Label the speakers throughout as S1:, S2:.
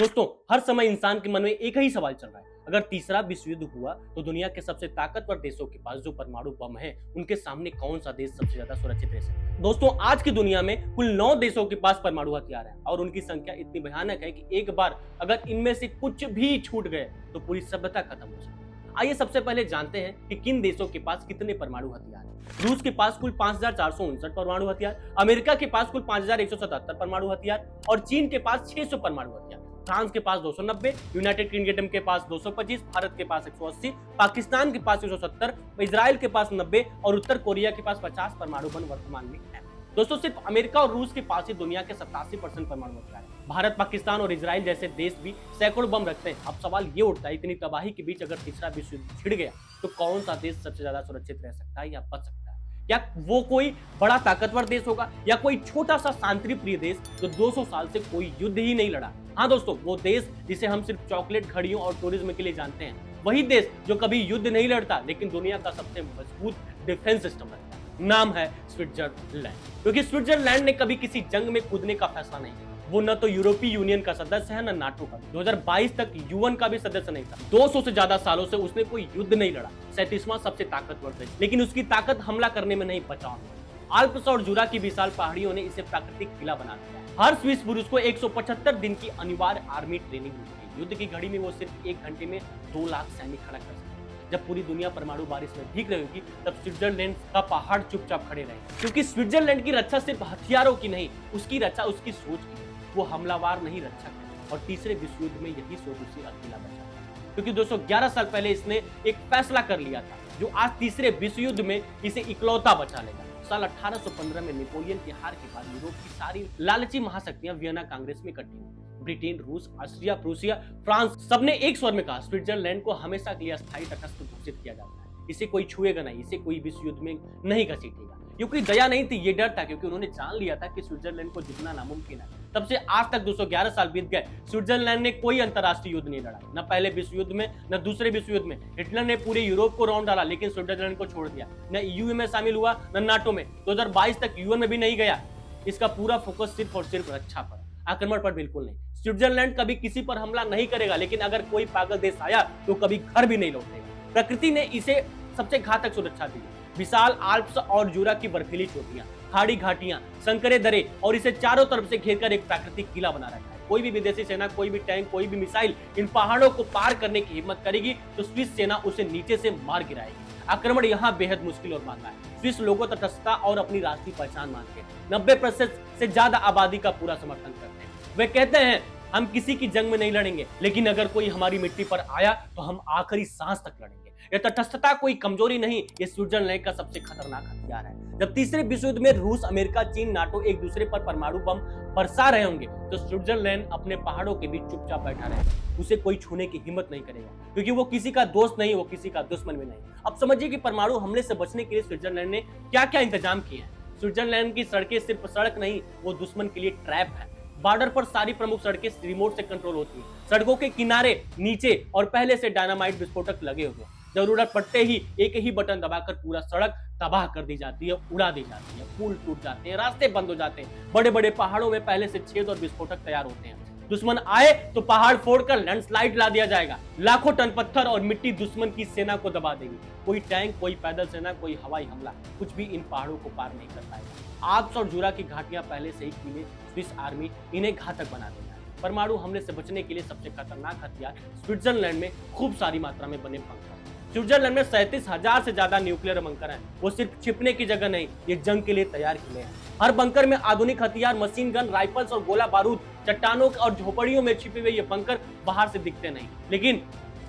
S1: दोस्तों, हर समय इंसान के मन में एक ही सवाल चल रहा है, अगर तीसरा विश्व युद्ध हुआ तो दुनिया के सबसे ताकतवर देशों के पास जो परमाणु बम है, उनके सामने कौन सा देश सबसे ज्यादा सुरक्षित रह सकता है। दोस्तों, आज की दुनिया में कुल 9 देशों के पास परमाणु हथियार है और उनकी संख्या इतनी भयानक है कि एक बार अगर इनमें से कुछ भी छूट गए तो पूरी सभ्यता खत्म हो सकती है। आइए सबसे पहले जानते हैं कि किन देशों के पास कितने परमाणु हथियार हैं। रूस के पास कुल 5,459 परमाणु हथियार, अमेरिका के पास कुल 5,177 परमाणु हथियार और चीन के पास 600 परमाणु हथियार। फ्रांस के पास 290, यूनाइटेड किंगडम के पास 225, भारत के पास 180, पाकिस्तान के पास 170, इजराइल के पास 90 और उत्तर कोरिया के पास 50 परमाणु बम वर्तमान में है। दोस्तों, सिर्फ अमेरिका और रूस के पास ही दुनिया के 87% परमाणु हथियार है। भारत, पाकिस्तान और इजराइल जैसे देश भी सैकड़ों बम रखते हैं। अब सवाल ये उठता है, इतनी तबाही के बीच अगर तीसरा विश्व युद्ध छिड़ गया तो कौन सा देश सबसे ज्यादा सुरक्षित रह सकता है या बच सकता है? क्या वो कोई बड़ा ताकतवर देश होगा या कोई छोटा सा शांति प्रिय देश जो 200 साल से कोई युद्ध ही नहीं लड़ा? हाँ दोस्तों, वो देश जिसे हम सिर्फ चॉकलेट, घड़ियों और टूरिज्म के लिए जानते हैं, वही देश जो कभी युद्ध नहीं लड़ता लेकिन दुनिया का सबसे मजबूत डिफेंस सिस्टम रखता है। नाम है स्विट्जरलैंड। क्योंकि स्विट्जरलैंड ने कभी किसी जंग में कूदने का फैसला नहीं किया। वो न तो यूरोपीय यूनियन का सदस्य है, न नाटो का। 2022 तक यूएन का भी सदस्य नहीं था। 200 से ज्यादा सालों से उसने कोई युद्ध नहीं लड़ा। 37वां सबसे ताकतवर देश, लेकिन उसकी ताकत हमला करने में नहीं, बचाव में। आल्प्स और जुरा की विशाल पहाड़ियों ने इसे प्राकृतिक किला बना दिया। हर स्विस पुरुष को 175 दिन की अनिवार्य आर्मी ट्रेनिंग मिलती है। युद्ध की घड़ी में वो सिर्फ 1 घंटे में 2 लाख सैनिक खड़ा कर सकते हैं। जब पूरी दुनिया परमाणु बारिश में भीग रही होगी, तब स्विट्जरलैंड का पहाड़ चुपचाप खड़े रहेंगे। क्योंकि स्विट्जरलैंड की रक्षा सिर्फ हथियारों की नहीं, उसकी रक्षा उसकी सोच की है। वो हमलावार नहीं, रक्षक है। और तीसरे विश्व युद्ध में यही सोच उसे अकेला बचा। क्योंकि 211 साल पहले इसने एक फैसला कर लिया था जो आज तीसरे विश्व युद्ध में इसे इकलौता बचा लेगा। साल 1815 में नेपोलियन की हार के बाद यूरोप की सारी लालची महाशक्तियां वियना कांग्रेस में इकट्ठी हुई। ब्रिटेन, रूस, ऑस्ट्रिया, प्रूसिया, फ्रांस सबने एक स्वर में कहा, स्विट्जरलैंड को हमेशा के लिए अस्थायी तटस्थ घोषित किया जाता है। इसे कोई छुएगा नहीं, इसे कोई विश्व युद्ध में नहीं घसीटेगा। ये कोई दया नहीं थी, ये डर था, क्योंकि उन्होंने जान लिया था कि स्विट्जरलैंड को जीतना नामुमकिन है। तब से आज तक 211 साल बीत गए, स्विट्जरलैंड ने कोई अंतर्राष्ट्रीय युद्ध नहीं लड़ा, न पहले विश्व युद्ध में न दूसरे विश्व युद्ध में। हिटलर ने पूरे यूरोप को रौंद डाला लेकिन स्विट्जरलैंड को छोड़ दिया। न ईयू में शामिल हुआ, न नाटो में। 2022 तक यूएन में भी नहीं गया। इसका पूरा फोकस सिर्फ और सिर्फ रक्षा पर, आक्रमण पर बिल्कुल नहीं। स्विट्जरलैंड कभी किसी पर हमला नहीं करेगा, लेकिन अगर कोई पागल देश आया तो कभी घर भी नहीं लौटेगा। प्रकृति ने इसे सबसे घातक सुरक्षा दी। विशाल आल्प्स और जुरा की बर्फीली चोटियां, खाड़ी घाटियां, संकरे दरे और इसे चारों तरफ से घेरकर एक प्राकृतिक किला बना रखा है। कोई भी विदेशी सेना, कोई भी टैंक, कोई भी मिसाइल इन पहाड़ों को पार करने की हिम्मत करेगी तो स्विस सेना उसे नीचे से मार गिराएगी। आक्रमण यहाँ बेहद मुश्किल और महंगा है। स्विस लोगों तटस्थता और अपनी राष्ट्रीय पहचान मानते हैं। 90% से ज्यादा आबादी का पूरा समर्थन करते हैं। वे कहते हैं, हम किसी की जंग में नहीं लड़ेंगे, लेकिन अगर कोई हमारी मिट्टी पर आया तो हम आखिरी सांस तक लड़ेंगे। यह तटस्थता कोई कमजोरी नहीं, ये स्विट्जरलैंड का सबसे खतरनाक हथियार है। जब तीसरे विश्व युद्ध में रूस, अमेरिका, चीन, नाटो एक दूसरे पर परमाणु बम बरसा रहे होंगे तो स्विट्जरलैंड अपने पहाड़ों के बीच चुपचाप बैठा रहेगा। उसे कोई छूने की हिम्मत नहीं करेगा, क्योंकि वो किसी का दोस्त नहीं, वो किसी का दुश्मन भी नहीं। अब समझिए कि परमाणु हमले से बचने के लिए स्विट्जरलैंड ने क्या क्या इंतजाम किए हैं। स्विट्जरलैंड की सड़कें सिर्फ सड़क नहीं, वो दुश्मन के लिए ट्रैप है। बॉर्डर पर सारी प्रमुख सड़कें रिमोट से कंट्रोल होती हैं। सड़कों के किनारे, नीचे और पहले से डायनामाइट विस्फोटक लगे हुए हैं। जरूरत पड़ते ही एक ही बटन दबाकर पूरा सड़क तबाह कर दी जाती है, उड़ा दी जाती है। पुल टूट जाते हैं, रास्ते बंद हो जाते हैं। बड़े बड़े पहाड़ों में पहले से छेद और विस्फोटक तैयार होते हैं। दुश्मन आए तो पहाड़ फोड़कर लैंडस्लाइड ला दिया जाएगा। लाखों टन पत्थर और मिट्टी दुश्मन की सेना को दबा देगी। कोई टैंक, कोई पैदल सेना, कोई हवाई हमला, कुछ भी इन पहाड़ों को पार नहीं कर पाएगा। आल्प्स और जुरा की घाटियां पहले से ही किले, स्विस आर्मी इन्हें घातक बना देगा। परमाणु हमले से बचने के लिए सबसे खतरनाक हथियार स्विट्जरलैंड में खूब सारी मात्रा में बने बंकर। स्विट्जरलैंड में 37,000 से ज्यादा न्यूक्लियर बंकर हैं। वो सिर्फ छिपने की जगह नहीं, ये जंग के लिए तैयार किले हैं। हर बंकर में आधुनिक हथियार, मशीन गन, राइफल्स और गोला बारूद। चट्टानों और झोपड़ियों में छिपे हुए ये बंकर बाहर से दिखते नहीं, लेकिन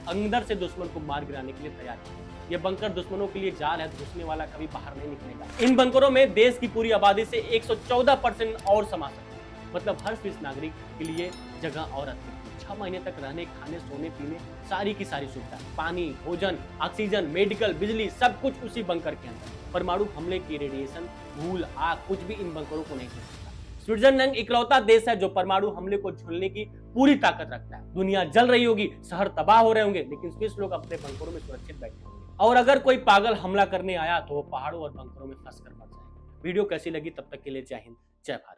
S1: अंदर से दुश्मन को मार गिराने के लिए तैयार है। ये बंकर दुश्मनों के लिए जाल है, घुसने वाला कभी बाहर नहीं निकलेगा। इन बंकरों में देश की पूरी आबादी से 114% और समा सकते हैं। मतलब हर स्विस नागरिक के लिए जगह और अतिरिक्त 6 महीने तक रहने, खाने, सोने, पीने सारी की सारी सुविधा, पानी, भोजन, ऑक्सीजन, मेडिकल, बिजली, सब कुछ उसी बंकर के अंदर। परमाणु हमले की रेडिएशन, धूल, आग कुछ भी इन बंकरों को नहीं कर सकता। स्विट्जरलैंड इकलौता देश है जो परमाणु हमले को झेलने की पूरी ताकत रखता है। दुनिया जल रही होगी, शहर तबाह हो रहे होंगे, लेकिन स्विस लोग अपने बंकरों में सुरक्षित बैठे होंगे। और अगर कोई पागल हमला करने आया तो वो पहाड़ों और बंकरों में फंस कर मर जाएगा। वीडियो कैसी लगी, तब तक के लिए जय हिंद, जय भारत।